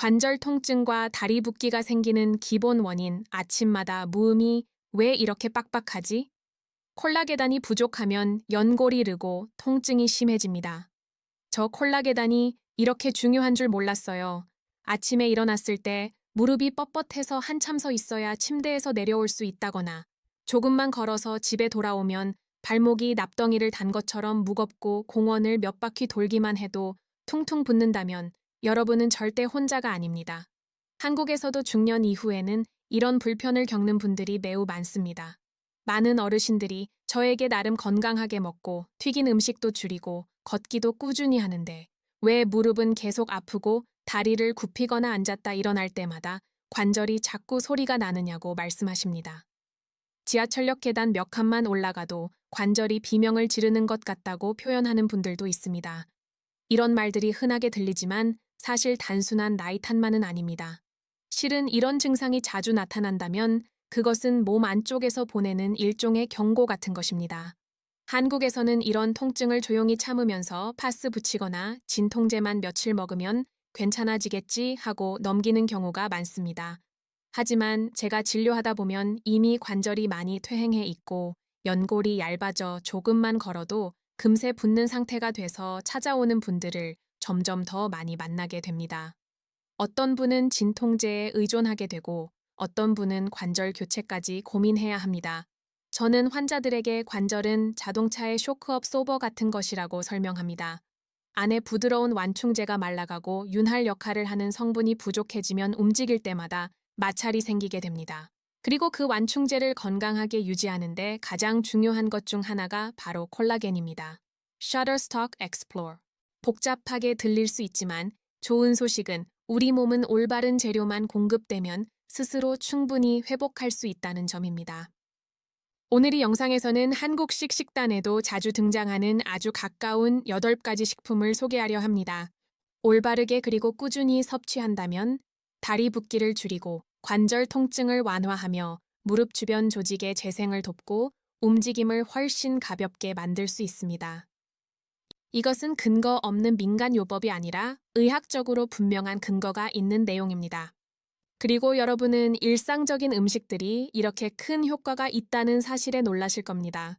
관절 통증과 다리 붓기가 생기는 기본 원인, 아침마다 무음이 왜 이렇게 빡빡하지? 콜라게단이 부족하면 연골이 르고 통증이 심해집니다. 저 콜라게단이 이렇게 중요한 줄 몰랐어요. 아침에 일어났을 때 무릎이 뻣뻣해서 한참 서 있어야 침대에서 내려올 수 있다거나 조금만 걸어서 집에 돌아오면 발목이 납덩이를 단 것처럼 무겁고 공원을 몇 바퀴 돌기만 해도 퉁퉁 붓는다면 여러분은 절대 혼자가 아닙니다. 한국에서도 중년 이후에는 이런 불편을 겪는 분들이 매우 많습니다. 많은 어르신들이 저에게 나름 건강하게 먹고 튀긴 음식도 줄이고 걷기도 꾸준히 하는데 왜 무릎은 계속 아프고 다리를 굽히거나 앉았다 일어날 때마다 관절이 자꾸 소리가 나느냐고 말씀하십니다. 지하철역 계단 몇 칸만 올라가도 관절이 비명을 지르는 것 같다고 표현하는 분들도 있습니다. 이런 말들이 흔하게 들리지만 사실 단순한 나이 탓만은 아닙니다. 실은 이런 증상이 자주 나타난다면 그것은 몸 안쪽에서 보내는 일종의 경고 같은 것입니다. 한국에서는 이런 통증을 조용히 참으면서 파스 붙이거나 진통제만 며칠 먹으면 괜찮아지겠지 하고 넘기는 경우가 많습니다. 하지만 제가 진료하다 보면 이미 관절이 많이 퇴행해 있고 연골이 얇아져 조금만 걸어도 금세 붓는 상태가 돼서 찾아오는 분들을 점점 더 많이 만나게 됩니다. 어떤 분은 진통제에 의존하게 되고 어떤 분은 관절 교체까지 고민해야 합니다. 저는 환자들에게 관절은 자동차의 쇼크 업소버 같은 것이라고 설명합니다. 안에 부드러운 완충제가 말라가고 윤활 역할을 하는 성분이 부족해지면 움직일 때마다 마찰이 생기게 됩니다. 그리고 그 완충제를 건강하게 유지하는데 가장 중요한 것 중 하나가 바로 콜라겐입니다. Shutterstock Explore. 복잡하게 들릴 수 있지만 좋은 소식은 우리 몸은 올바른 재료만 공급되면 스스로 충분히 회복할 수 있다는 점입니다. 오늘 이 영상에서는 한국식 식단에도 자주 등장하는 아주 가까운 8가지 식품을 소개하려 합니다. 올바르게 그리고 꾸준히 섭취한다면 다리 붓기를 줄이고 관절 통증을 완화하며 무릎 주변 조직의 재생을 돕고 움직임을 훨씬 가볍게 만들 수 있습니다. 이것은 근거 없는 민간요법이 아니라 의학적으로 분명한 근거가 있는 내용입니다. 그리고 여러분은 일상적인 음식들이 이렇게 큰 효과가 있다는 사실에 놀라실 겁니다.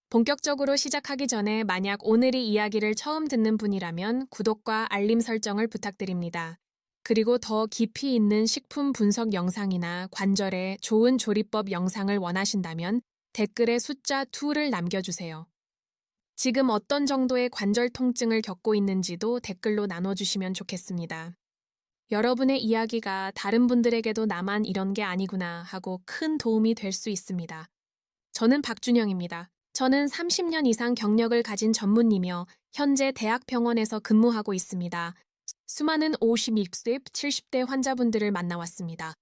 본격적으로 시작하기 전에 만약 오늘 이 이야기를 처음 듣는 분이라면 구독과 알림 설정을 부탁드립니다. 그리고 더 깊이 있는 식품 분석 영상이나 관절의 좋은 조리법 영상을 원하신다면 댓글에 숫자 2를 남겨주세요. 지금 어떤 정도의 관절 통증을 겪고 있는지도 댓글로 나눠주시면 좋겠습니다. 여러분의 이야기가 다른 분들에게도 나만 이런 게 아니구나 하고 큰 도움이 될 수 있습니다. 저는 박준영입니다. 저는 30년 이상 경력을 가진 전문의며 현재 대학병원에서 근무하고 있습니다. 수많은 50, 60, 70대 환자분들을 만나왔습니다.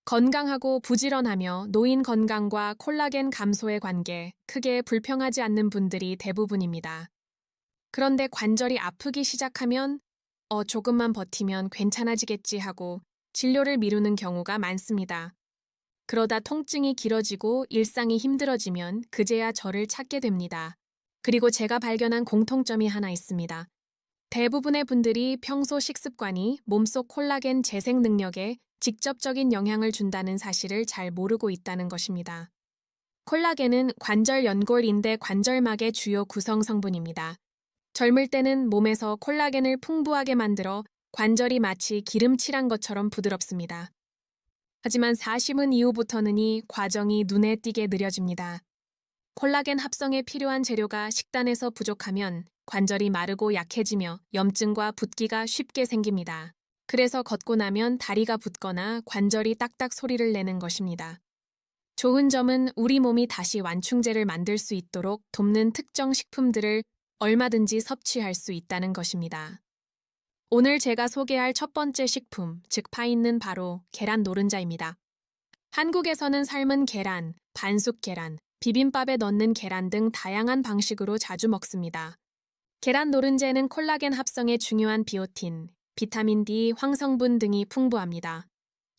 건강하고 부지런하며 노인 건강과 콜라겐 감소의 관계, 크게 불평하지 않는 분들이 대부분입니다. 그런데 관절이 아프기 시작하면 조금만 버티면 괜찮아지겠지 하고 진료를 미루는 경우가 많습니다. 그러다 통증이 길어지고 일상이 힘들어지면 그제야 저를 찾게 됩니다. 그리고 제가 발견한 공통점이 하나 있습니다. 대부분의 분들이 평소 식습관이 몸속 콜라겐 재생 능력에 직접적인 영향을 준다는 사실을 잘 모르고 있다는 것입니다. 콜라겐은 관절 연골 인대 관절막의 주요 구성 성분입니다. 젊을 때는 몸에서 콜라겐을 풍부하게 만들어 관절이 마치 기름칠한 것처럼 부드럽습니다. 하지만 40은 이후부터는 이 과정이 눈에 띄게 느려집니다. 콜라겐 합성에 필요한 재료가 식단에서 부족하면 관절이 마르고 약해지며 염증과 붓기가 쉽게 생깁니다. 그래서 걷고 나면 다리가 붓거나 관절이 딱딱 소리를 내는 것입니다. 좋은 점은 우리 몸이 다시 완충제를 만들 수 있도록 돕는 특정 식품들을 얼마든지 섭취할 수 있다는 것입니다. 오늘 제가 소개할 첫 번째 식품, 즉 파인은 바로 계란 노른자입니다. 한국에서는 삶은 계란, 반숙 계란, 비빔밥에 넣는 계란 등 다양한 방식으로 자주 먹습니다. 계란 노른자에는 콜라겐 합성에 중요한 비오틴, 비타민 D, 황성분 등이 풍부합니다.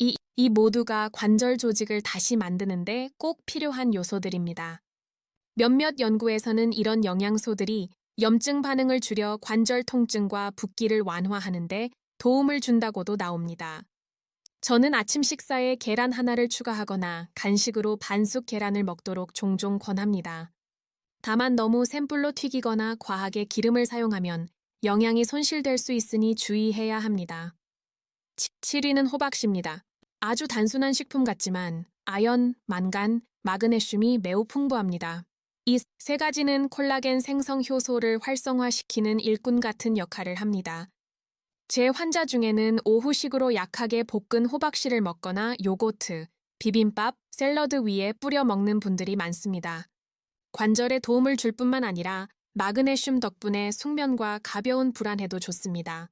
이 모두가 관절 조직을 다시 만드는데 꼭 필요한 요소들입니다. 몇몇 연구에서는 이런 영양소들이 염증 반응을 줄여 관절 통증과 붓기를 완화하는데 도움을 준다고도 나옵니다. 저는 아침 식사에 계란 하나를 추가하거나 간식으로 반숙 계란을 먹도록 종종 권합니다. 다만 너무 센 불로 튀기거나 과하게 기름을 사용하면 영양이 손실될 수 있으니 주의해야 합니다. 7위는 호박씨입니다. 아주 단순한 식품 같지만 아연, 만간, 마그네슘이 매우 풍부합니다. 이 세 가지는 콜라겐 생성 효소를 활성화시키는 일꾼 같은 역할을 합니다. 제 환자 중에는 오후식으로 약하게 볶은 호박씨를 먹거나 요거트, 비빔밥, 샐러드 위에 뿌려 먹는 분들이 많습니다. 관절에 도움을 줄 뿐만 아니라 마그네슘 덕분에 숙면과 가벼운 불안해도 좋습니다.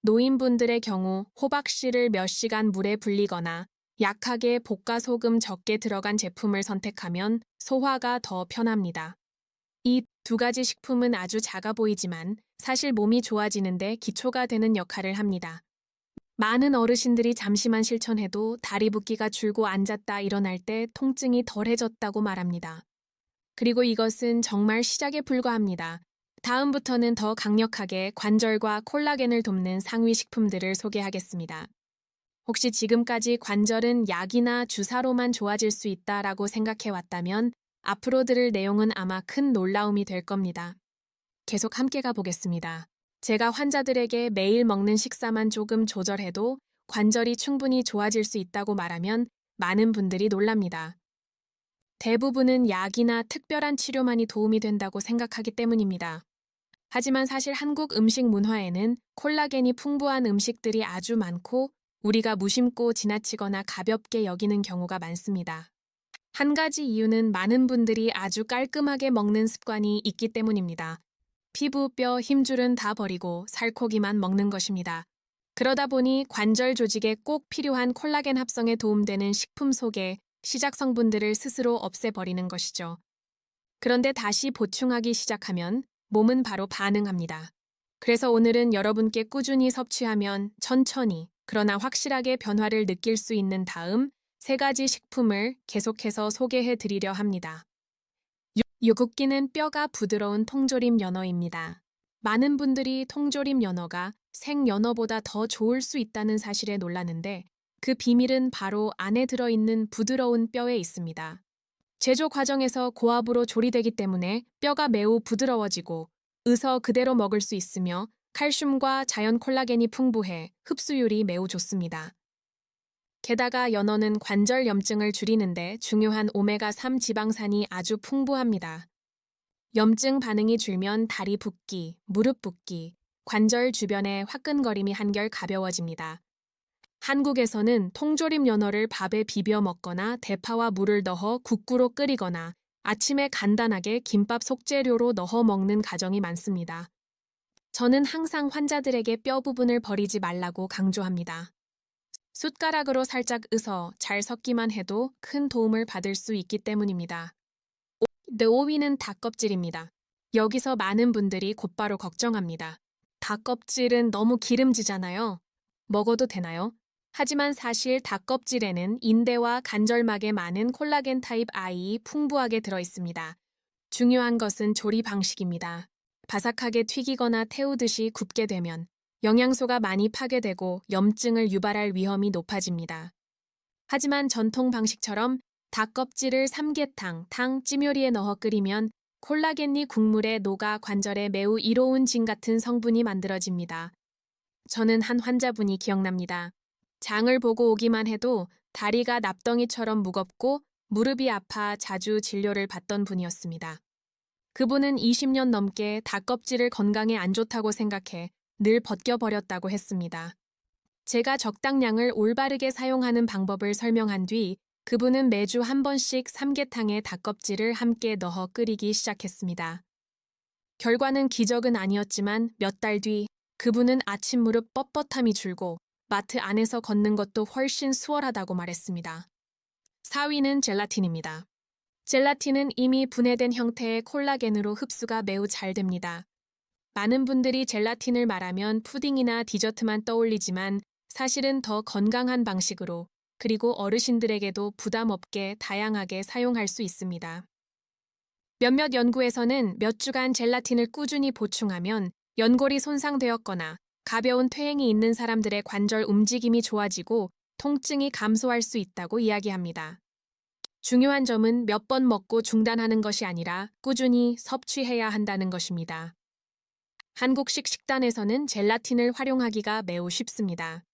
노인분들의 경우 호박씨를 몇 시간 물에 불리거나 약하게 볶아 소금 적게 들어간 제품을 선택하면 소화가 더 편합니다. 이 두 가지 식품은 아주 작아 보이지만 사실 몸이 좋아지는데 기초가 되는 역할을 합니다. 많은 어르신들이 잠시만 실천해도 다리 붓기가 줄고 앉았다 일어날 때 통증이 덜해졌다고 말합니다. 그리고 이것은 정말 시작에 불과합니다. 다음부터는 더 강력하게 관절과 콜라겐을 돕는 상위 식품들을 소개하겠습니다. 혹시 지금까지 관절은 약이나 주사로만 좋아질 수 있다라고 생각해 왔다면 앞으로 들을 내용은 아마 큰 놀라움이 될 겁니다. 계속 함께 가보겠습니다. 제가 환자들에게 매일 먹는 식사만 조금 조절해도 관절이 충분히 좋아질 수 있다고 말하면 많은 분들이 놀랍니다. 대부분은 약이나 특별한 치료만이 도움이 된다고 생각하기 때문입니다. 하지만 사실 한국 음식 문화에는 콜라겐이 풍부한 음식들이 아주 많고 우리가 무심코 지나치거나 가볍게 여기는 경우가 많습니다. 한 가지 이유는 많은 분들이 아주 깔끔하게 먹는 습관이 있기 때문입니다. 피부, 뼈, 힘줄은 다 버리고 살코기만 먹는 것입니다. 그러다 보니 관절 조직에 꼭 필요한 콜라겐 합성에 도움되는 식품 속에 시작 성분들을 스스로 없애버리는 것이죠. 그런데 다시 보충하기 시작하면 몸은 바로 반응합니다. 그래서 오늘은 여러분께 꾸준히 섭취하면 천천히 그러나 확실하게 변화를 느낄 수 있는 다음 세 가지 식품을 계속해서 소개해 드리려 합니다. 유굽기는 뼈가 부드러운 통조림 연어입니다. 많은 분들이 통조림 연어가 생연어보다 더 좋을 수 있다는 사실에 놀라는데 그 비밀은 바로 안에 들어있는 부드러운 뼈에 있습니다. 제조 과정에서 고압으로 조리되기 때문에 뼈가 매우 부드러워지고 의서 그대로 먹을 수 있으며 칼슘과 자연 콜라겐이 풍부해 흡수율이 매우 좋습니다. 게다가 연어는 관절 염증을 줄이는데 중요한 오메가3 지방산이 아주 풍부합니다. 염증 반응이 줄면 다리 붓기, 무릎 붓기, 관절 주변의 화끈거림이 한결 가벼워집니다. 한국에서는 통조림 연어를 밥에 비벼 먹거나 대파와 물을 넣어 국구로 끓이거나 아침에 간단하게 김밥 속재료로 넣어 먹는 가정이 많습니다. 저는 항상 환자들에게 뼈 부분을 버리지 말라고 강조합니다. 숟가락으로 살짝 으서 잘 섞기만 해도 큰 도움을 받을 수 있기 때문입니다. 5위는 닭껍질입니다. 여기서 많은 분들이 곧바로 걱정합니다. 닭껍질은 너무 기름지잖아요. 먹어도 되나요? 하지만 사실 닭껍질에는 인대와 관절막에 많은 콜라겐 타입 I이 풍부하게 들어있습니다. 중요한 것은 조리 방식입니다. 바삭하게 튀기거나 태우듯이 굽게 되면 영양소가 많이 파괴되고 염증을 유발할 위험이 높아집니다. 하지만 전통 방식처럼 닭껍질을 삼계탕, 찜요리에 넣어 끓이면 콜라겐이 국물에 녹아 관절에 매우 이로운 진 같은 성분이 만들어집니다. 저는 한 환자분이 기억납니다. 장을 보고 오기만 해도 다리가 납덩이처럼 무겁고 무릎이 아파 자주 진료를 받던 분이었습니다. 그분은 20년 넘게 닭껍질을 건강에 안 좋다고 생각해 늘 벗겨버렸다고 했습니다. 제가 적당량을 올바르게 사용하는 방법을 설명한 뒤 그분은 매주 한 번씩 삼계탕에 닭껍질을 함께 넣어 끓이기 시작했습니다. 결과는 기적은 아니었지만 몇 달 뒤 그분은 아침 무릎 뻣뻣함이 줄고 마트 안에서 걷는 것도 훨씬 수월하다고 말했습니다. 4위는 젤라틴입니다. 젤라틴은 이미 분해된 형태의 콜라겐으로 흡수가 매우 잘 됩니다. 많은 분들이 젤라틴을 말하면 푸딩이나 디저트만 떠올리지만 사실은 더 건강한 방식으로 그리고 어르신들에게도 부담 없게 다양하게 사용할 수 있습니다. 몇몇 연구에서는 몇 주간 젤라틴을 꾸준히 보충하면 연골이 손상되었거나 가벼운 퇴행이 있는 사람들의 관절 움직임이 좋아지고 통증이 감소할 수 있다고 이야기합니다. 중요한 점은 몇 번 먹고 중단하는 것이 아니라 꾸준히 섭취해야 한다는 것입니다. 한국식 식단에서는 젤라틴을 활용하기가 매우 쉽습니다.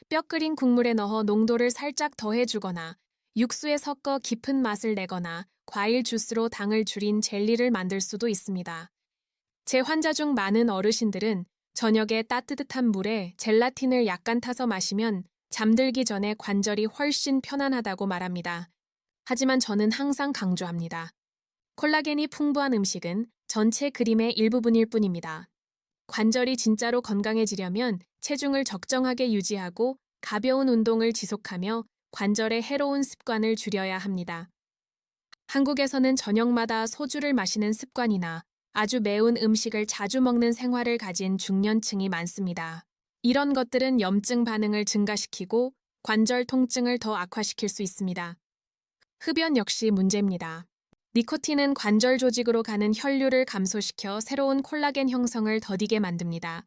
뼈 끓인 국물에 넣어 농도를 살짝 더해주거나 육수에 섞어 깊은 맛을 내거나 과일 주스로 당을 줄인 젤리를 만들 수도 있습니다. 제 환자 중 많은 어르신들은 저녁에 따뜻한 물에 젤라틴을 약간 타서 마시면 잠들기 전에 관절이 훨씬 편안하다고 말합니다. 하지만 저는 항상 강조합니다. 콜라겐이 풍부한 음식은 전체 그림의 일부분일 뿐입니다. 관절이 진짜로 건강해지려면 체중을 적정하게 유지하고 가벼운 운동을 지속하며 관절의 해로운 습관을 줄여야 합니다. 한국에서는 저녁마다 소주를 마시는 습관이나 아주 매운 음식을 자주 먹는 생활을 가진 중년층이 많습니다. 이런 것들은 염증 반응을 증가시키고 관절 통증을 더 악화시킬 수 있습니다. 흡연 역시 문제입니다. 니코틴은 관절 조직으로 가는 혈류를 감소시켜 새로운 콜라겐 형성을 더디게 만듭니다.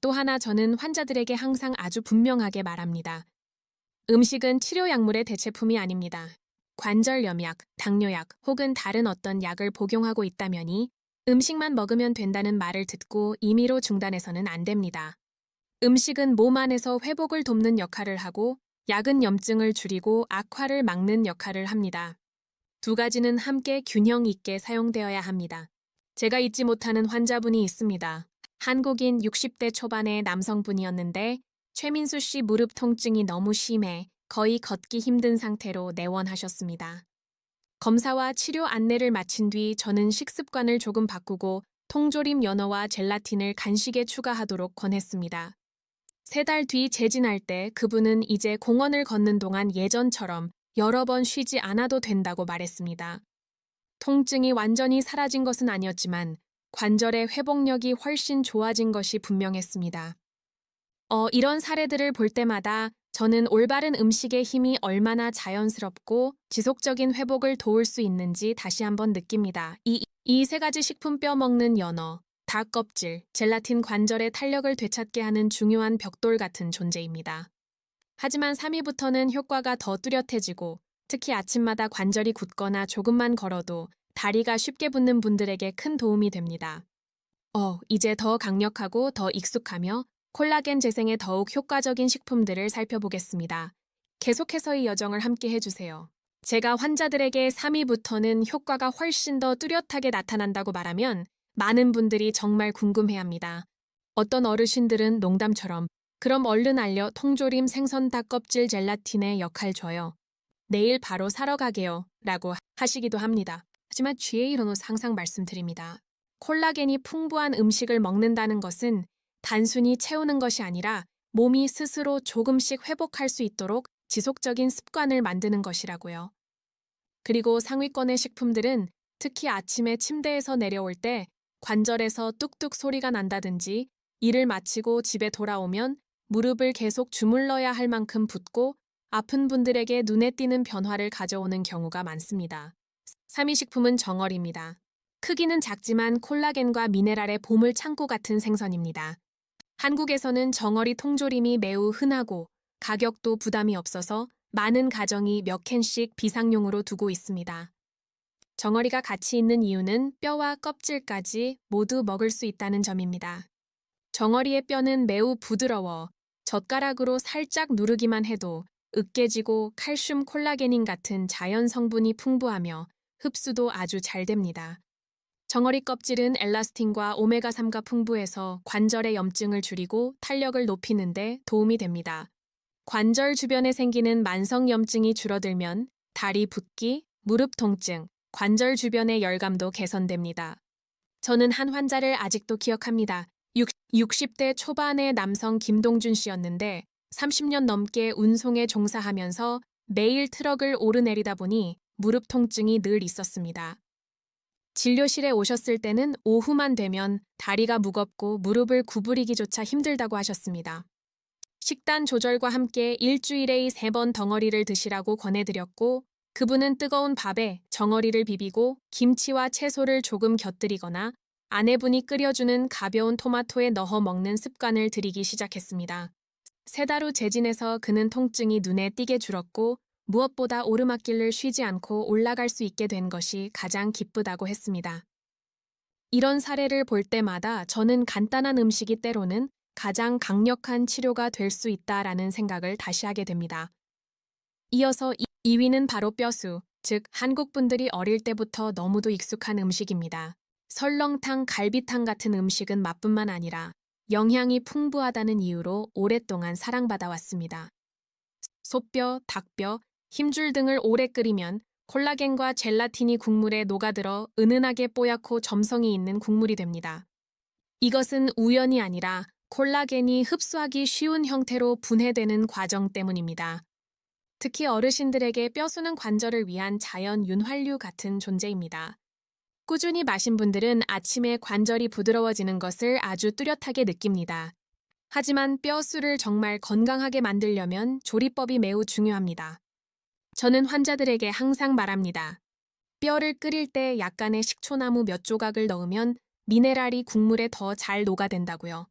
또 하나 저는 환자들에게 항상 아주 분명하게 말합니다. 음식은 치료 약물의 대체품이 아닙니다. 관절염약, 당뇨약 혹은 다른 어떤 약을 복용하고 있다면이 음식만 먹으면 된다는 말을 듣고 임의로 중단해서는 안 됩니다. 음식은 몸 안에서 회복을 돕는 역할을 하고 약은 염증을 줄이고 악화를 막는 역할을 합니다. 두 가지는 함께 균형 있게 사용되어야 합니다. 제가 잊지 못하는 환자분이 있습니다. 한국인 60대 초반의 남성분이었는데 최민수 씨 무릎 통증이 너무 심해 거의 걷기 힘든 상태로 내원하셨습니다. 검사와 치료 안내를 마친 뒤 저는 식습관을 조금 바꾸고 통조림 연어와 젤라틴을 간식에 추가하도록 권했습니다. 3달 뒤 재진할 때 그분은 이제 공원을 걷는 동안 예전처럼 여러 번 쉬지 않아도 된다고 말했습니다. 통증이 완전히 사라진 것은 아니었지만 관절의 회복력이 훨씬 좋아진 것이 분명했습니다. 이런 사례들을 볼 때마다 저는 올바른 음식의 힘이 얼마나 자연스럽고 지속적인 회복을 도울 수 있는지 다시 한번 느낍니다. 이 3가지 식품 뼈 먹는 연어, 닭 껍질, 젤라틴 관절의 탄력을 되찾게 하는 중요한 벽돌 같은 존재입니다. 하지만 3위부터는 효과가 더 뚜렷해지고 특히 아침마다 관절이 굳거나 조금만 걸어도 다리가 쉽게 붓는 분들에게 큰 도움이 됩니다. 이제 더 강력하고 더 익숙하며 콜라겐 재생에 더욱 효과적인 식품들을 살펴보겠습니다. 계속해서 이 여정을 함께 해주세요. 제가 환자들에게 3위부터는 효과가 훨씬 더 뚜렷하게 나타난다고 말하면 많은 분들이 정말 궁금해합니다. 어떤 어르신들은 농담처럼 그럼 얼른 알려 통조림 생선 닭껍질 젤라틴의 역할 줘요. 내일 바로 사러 가게요. 라고 하시기도 합니다. 하지만 GA 이론은 항상 말씀드립니다. 콜라겐이 풍부한 음식을 먹는다는 것은 단순히 채우는 것이 아니라 몸이 스스로 조금씩 회복할 수 있도록 지속적인 습관을 만드는 것이라고요. 그리고 상위권의 식품들은 특히 아침에 침대에서 내려올 때 관절에서 뚝뚝 소리가 난다든지 일을 마치고 집에 돌아오면 무릎을 계속 주물러야 할 만큼 붓고 아픈 분들에게 눈에 띄는 변화를 가져오는 경우가 많습니다. 3위 식품은 정어리입니다. 크기는 작지만 콜라겐과 미네랄의 보물 창고 같은 생선입니다. 한국에서는 정어리 통조림이 매우 흔하고 가격도 부담이 없어서 많은 가정이 몇 캔씩 비상용으로 두고 있습니다. 정어리가 가치 있는 이유는 뼈와 껍질까지 모두 먹을 수 있다는 점입니다. 정어리의 뼈는 매우 부드러워 젓가락으로 살짝 누르기만 해도 으깨지고 칼슘 콜라게닌 같은 자연 성분이 풍부하며 흡수도 아주 잘 됩니다. 정어리 껍질은 엘라스틴과 오메가3가 풍부해서 관절의 염증을 줄이고 탄력을 높이는 데 도움이 됩니다. 관절 주변에 생기는 만성 염증이 줄어들면 다리 붓기, 무릎 통증, 관절 주변의 열감도 개선됩니다. 저는 한 환자를 아직도 기억합니다. 60대 초반의 남성 김동준 씨였는데 30년 넘게 운송에 종사하면서 매일 트럭을 오르내리다 보니 무릎 통증이 늘 있었습니다. 진료실에 오셨을 때는 오후만 되면 다리가 무겁고 무릎을 구부리기조차 힘들다고 하셨습니다. 식단 조절과 함께 일주일에 3번 덩어리를 드시라고 권해드렸고 그분은 뜨거운 밥에 정어리를 비비고 김치와 채소를 조금 곁들이거나 아내분이 끓여주는 가벼운 토마토에 넣어 먹는 습관을 들이기 시작했습니다. 3달 후 재진해서 그는 통증이 눈에 띄게 줄었고 무엇보다 오르막길을 쉬지 않고 올라갈 수 있게 된 것이 가장 기쁘다고 했습니다. 이런 사례를 볼 때마다 저는 간단한 음식이 때로는 가장 강력한 치료가 될 수 있다라는 생각을 다시 하게 됩니다. 이어서 2위는 바로 뼈수, 즉 한국 분들이 어릴 때부터 너무도 익숙한 음식입니다. 설렁탕, 갈비탕 같은 음식은 맛뿐만 아니라 영양이 풍부하다는 이유로 오랫동안 사랑받아 왔습니다. 소뼈, 닭뼈, 힘줄 등을 오래 끓이면 콜라겐과 젤라틴이 국물에 녹아들어 은은하게 뽀얗고 점성이 있는 국물이 됩니다. 이것은 우연이 아니라 콜라겐이 흡수하기 쉬운 형태로 분해되는 과정 때문입니다. 특히 어르신들에게 뼈수는 관절을 위한 자연 윤활유 같은 존재입니다. 꾸준히 마신 분들은 아침에 관절이 부드러워지는 것을 아주 뚜렷하게 느낍니다. 하지만 뼈수를 정말 건강하게 만들려면 조리법이 매우 중요합니다. 저는 환자들에게 항상 말합니다. 뼈를 끓일 때 약간의 식초나무 몇 조각을 넣으면 미네랄이 국물에 더 잘 녹아든다고요.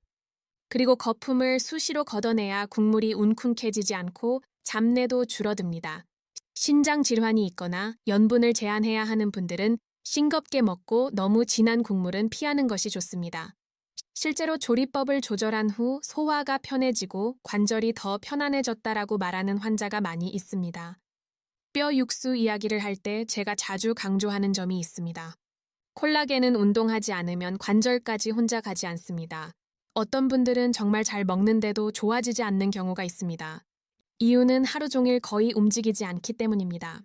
그리고 거품을 수시로 걷어내야 국물이 운쿵해지지 않고 잡내도 줄어듭니다. 신장 질환이 있거나 염분을 제한해야 하는 분들은 싱겁게 먹고 너무 진한 국물은 피하는 것이 좋습니다. 실제로 조리법을 조절한 후 소화가 편해지고 관절이 더 편안해졌다라고 말하는 환자가 많이 있습니다. 뼈 육수 이야기를 할 때 제가 자주 강조하는 점이 있습니다. 콜라겐은 운동하지 않으면 관절까지 혼자 가지 않습니다. 어떤 분들은 정말 잘 먹는데도 좋아지지 않는 경우가 있습니다. 이유는 하루 종일 거의 움직이지 않기 때문입니다.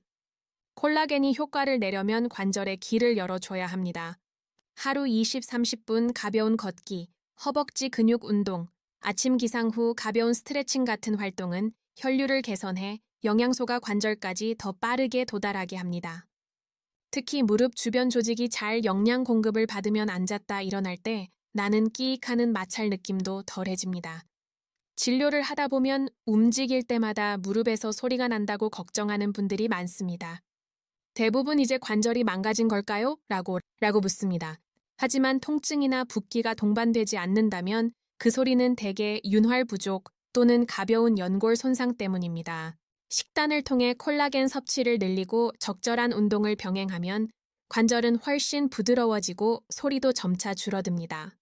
콜라겐이 효과를 내려면 관절에 길을 열어줘야 합니다. 하루 20-30분 가벼운 걷기, 허벅지 근육 운동, 아침 기상 후 가벼운 스트레칭 같은 활동은 혈류를 개선해 영양소가 관절까지 더 빠르게 도달하게 합니다. 특히 무릎 주변 조직이 잘 영양 공급을 받으면 앉았다 일어날 때 나는 끼익하는 마찰 느낌도 덜해집니다. 진료를 하다 보면 움직일 때마다 무릎에서 소리가 난다고 걱정하는 분들이 많습니다. 대부분 이제 관절이 망가진 걸까요? 라고 묻습니다. 하지만 통증이나 붓기가 동반되지 않는다면 그 소리는 대개 윤활 부족 또는 가벼운 연골 손상 때문입니다. 식단을 통해 콜라겐 섭취를 늘리고 적절한 운동을 병행하면 관절은 훨씬 부드러워지고 소리도 점차 줄어듭니다.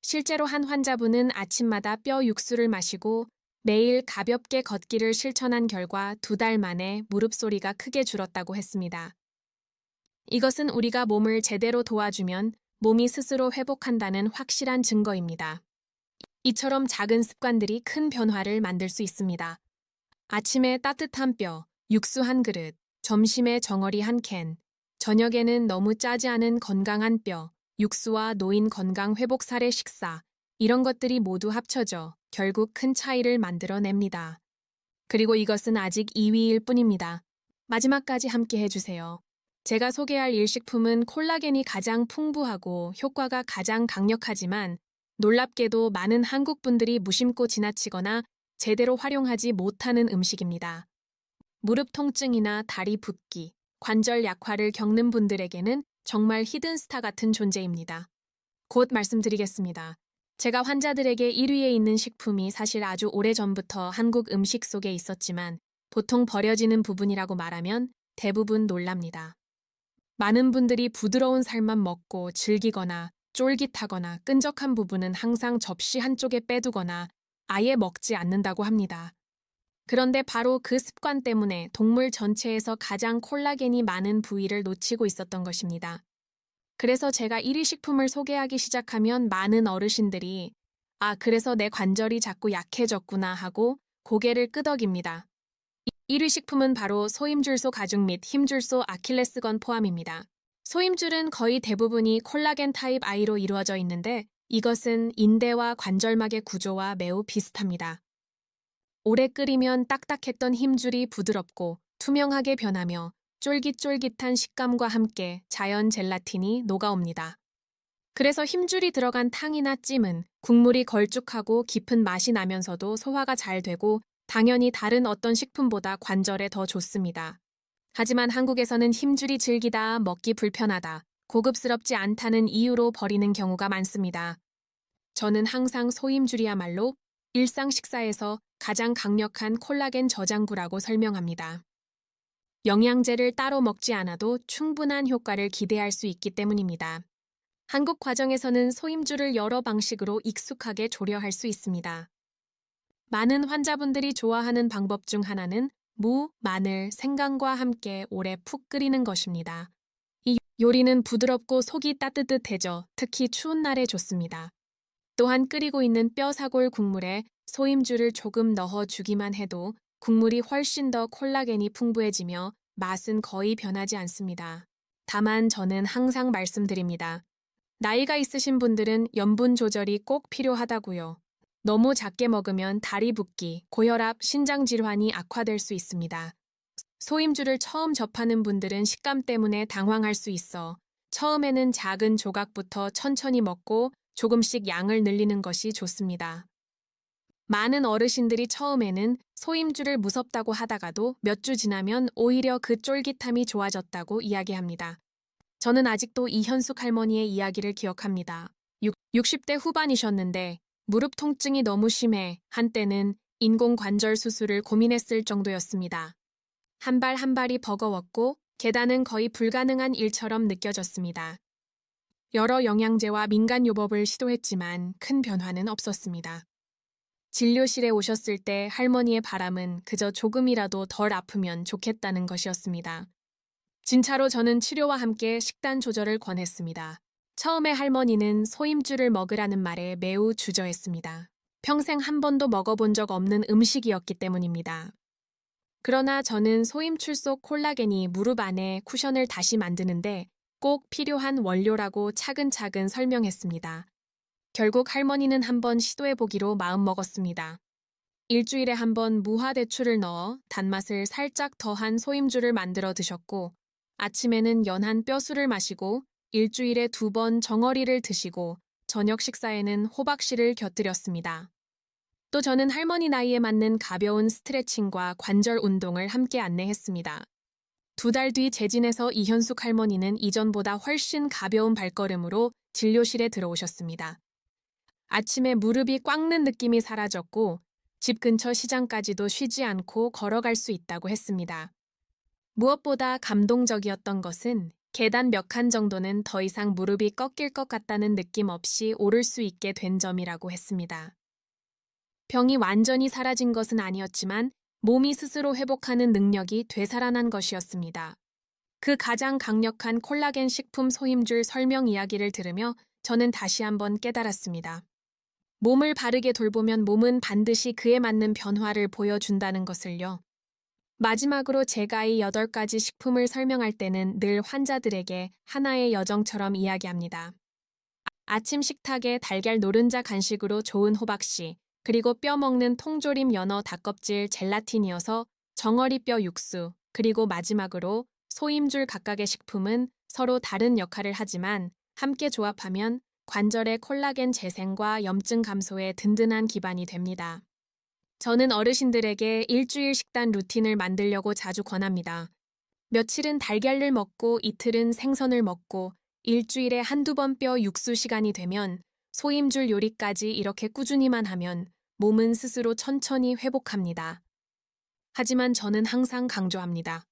실제로 한 환자분은 아침마다 뼈 육수를 마시고 매일 가볍게 걷기를 실천한 결과 2달 만에 무릎 소리가 크게 줄었다고 했습니다. 이것은 우리가 몸을 제대로 도와주면 몸이 스스로 회복한다는 확실한 증거입니다. 이처럼 작은 습관들이 큰 변화를 만들 수 있습니다. 아침에 따뜻한 뼈, 육수 한 그릇, 점심에 정어리 한 캔, 저녁에는 너무 짜지 않은 건강한 뼈, 육수와 노인 건강 회복 사례 식사, 이런 것들이 모두 합쳐져 결국 큰 차이를 만들어냅니다. 그리고 이것은 아직 2위일 뿐입니다. 마지막까지 함께 해주세요. 제가 소개할 일식품은 콜라겐이 가장 풍부하고 효과가 가장 강력하지만 놀랍게도 많은 한국 분들이 무심코 지나치거나 제대로 활용하지 못하는 음식입니다. 무릎 통증이나 다리 붓기, 관절 약화를 겪는 분들에게는 정말 히든스타 같은 존재입니다. 곧 말씀드리겠습니다. 제가 환자들에게 1위에 있는 식품이 사실 아주 오래전부터 한국 음식 속에 있었지만 보통 버려지는 부분이라고 말하면 대부분 놀랍니다. 많은 분들이 부드러운 살만 먹고 즐기거나 쫄깃하거나 끈적한 부분은 항상 접시 한쪽에 빼두거나 아예 먹지 않는다고 합니다. 그런데 바로 그 습관 때문에 동물 전체에서 가장 콜라겐이 많은 부위를 놓치고 있었던 것입니다. 그래서 제가 1위 식품을 소개하기 시작하면 많은 어르신들이 그래서 내 관절이 자꾸 약해졌구나 하고 고개를 끄덕입니다. 1위 식품은 바로 소임줄소 가죽 및 힘줄소 아킬레스건 포함입니다. 소임줄은 거의 대부분이 콜라겐 타입 I로 이루어져 있는데 이것은 인대와 관절막의 구조와 매우 비슷합니다. 오래 끓이면 딱딱했던 힘줄이 부드럽고 투명하게 변하며 쫄깃쫄깃한 식감과 함께 자연 젤라틴이 녹아옵니다. 그래서 힘줄이 들어간 탕이나 찜은 국물이 걸쭉하고 깊은 맛이 나면서도 소화가 잘 되고 당연히 다른 어떤 식품보다 관절에 더 좋습니다. 하지만 한국에서는 힘줄이 질기다, 먹기 불편하다, 고급스럽지 않다는 이유로 버리는 경우가 많습니다. 저는 항상 소임줄이야말로 일상 식사에서 가장 강력한 콜라겐 저장구라고 설명합니다. 영양제를 따로 먹지 않아도 충분한 효과를 기대할 수 있기 때문입니다. 한국 과정에서는 소임줄을 여러 방식으로 익숙하게 조려할 수 있습니다. 많은 환자분들이 좋아하는 방법 중 하나는 무, 마늘, 생강과 함께 오래 푹 끓이는 것입니다. 이 요리는 부드럽고 속이 따뜻해져 특히 추운 날에 좋습니다. 또한 끓이고 있는 뼈 사골 국물에 소임줄을 조금 넣어주기만 해도 국물이 훨씬 더 콜라겐이 풍부해지며 맛은 거의 변하지 않습니다. 다만 저는 항상 말씀드립니다. 나이가 있으신 분들은 염분 조절이 꼭 필요하다고요. 너무 작게 먹으면 다리 붓기, 고혈압, 신장 질환이 악화될 수 있습니다. 소임줄을 처음 접하는 분들은 식감 때문에 당황할 수 있어 처음에는 작은 조각부터 천천히 먹고 조금씩 양을 늘리는 것이 좋습니다. 많은 어르신들이 처음에는 소임줄을 무섭다고 하다가도 몇 주 지나면 오히려 그 쫄깃함이 좋아졌다고 이야기합니다. 저는 아직도 이현숙 할머니의 이야기를 기억합니다. 60대 후반이셨는데 무릎 통증이 너무 심해 한때는 인공관절 수술을 고민했을 정도였습니다. 한 발 한 발이 버거웠고 계단은 거의 불가능한 일처럼 느껴졌습니다. 여러 영양제와 민간요법을 시도했지만 큰 변화는 없었습니다. 진료실에 오셨을 때 할머니의 바람은 그저 조금이라도 덜 아프면 좋겠다는 것이었습니다. 진짜로 저는 치료와 함께 식단 조절을 권했습니다. 처음에 할머니는 소임줄을 먹으라는 말에 매우 주저했습니다. 평생 한 번도 먹어본 적 없는 음식이었기 때문입니다. 그러나 저는 소임줄 속 콜라겐이 무릎 안에 쿠션을 다시 만드는데 꼭 필요한 원료라고 차근차근 설명했습니다. 결국 할머니는 한번 시도해보기로 마음먹었습니다. 일주일에 한 번 무화대추를 넣어 단맛을 살짝 더한 소임줄을 만들어 드셨고 아침에는 연한 뼈술을 마시고 일주일에 2번 정어리를 드시고 저녁 식사에는 호박씨를 곁들였습니다. 또 저는 할머니 나이에 맞는 가벼운 스트레칭과 관절 운동을 함께 안내했습니다. 2달 뒤 재진에서 이현숙 할머니는 이전보다 훨씬 가벼운 발걸음으로 진료실에 들어오셨습니다. 아침에 무릎이 꽉는 느낌이 사라졌고 집 근처 시장까지도 쉬지 않고 걸어갈 수 있다고 했습니다. 무엇보다 감동적이었던 것은 계단 몇 칸 정도는 더 이상 무릎이 꺾일 것 같다는 느낌 없이 오를 수 있게 된 점이라고 했습니다. 병이 완전히 사라진 것은 아니었지만 몸이 스스로 회복하는 능력이 되살아난 것이었습니다. 그 가장 강력한 콜라겐 식품 소임줄 설명 이야기를 들으며 저는 다시 한번 깨달았습니다. 몸을 바르게 돌보면 몸은 반드시 그에 맞는 변화를 보여준다는 것을요. 마지막으로 제가 이 8가지 식품을 설명할 때는 늘 환자들에게 하나의 여정처럼 이야기합니다. 아침 식탁에 달걀 노른자 간식으로 좋은 호박씨, 그리고 뼈 먹는 통조림 연어 닭껍질 젤라틴이어서 정어리뼈 육수, 그리고 마지막으로 소임줄 각각의 식품은 서로 다른 역할을 하지만 함께 조합하면 관절의 콜라겐 재생과 염증 감소에 든든한 기반이 됩니다. 저는 어르신들에게 일주일 식단 루틴을 만들려고 자주 권합니다. 며칠은 달걀을 먹고 이틀은 생선을 먹고 일주일에 1~2번 뼈 육수 시간이 되면 소임줄 요리까지 이렇게 꾸준히만 하면 몸은 스스로 천천히 회복합니다. 하지만 저는 항상 강조합니다.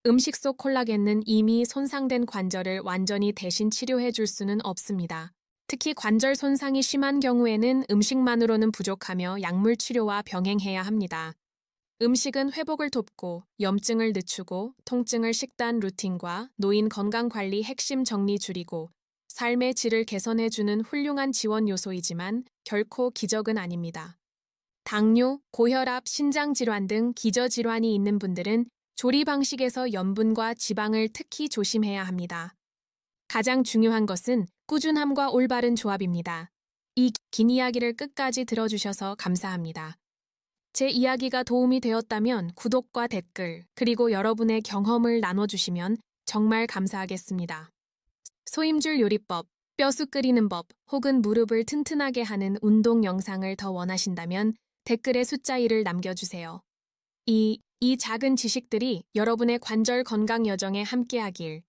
음식 속 콜라겐은 이미 손상된 관절을 완전히 대신 치료해 줄 수는 없습니다. 특히 관절 손상이 심한 경우에는 음식만으로는 부족하며 약물 치료와 병행해야 합니다. 음식은 회복을 돕고 염증을 늦추고 통증을 식단 루틴과 노인 건강관리 핵심 정리 줄이고 삶의 질을 개선해주는 훌륭한 지원 요소이지만 결코 기적은 아닙니다. 당뇨, 고혈압, 신장질환 등 기저질환이 있는 분들은 조리 방식에서 염분과 지방을 특히 조심해야 합니다. 가장 중요한 것은 꾸준함과 올바른 조합입니다. 이 긴 이야기를 끝까지 들어주셔서 감사합니다. 제 이야기가 도움이 되었다면 구독과 댓글, 그리고 여러분의 경험을 나눠주시면 정말 감사하겠습니다. 소임줄 요리법, 뼈수 끓이는 법, 혹은 무릎을 튼튼하게 하는 운동 영상을 더 원하신다면 댓글에 숫자 1을 남겨주세요. 이 작은 지식들이 여러분의 관절 건강 여정에 함께하길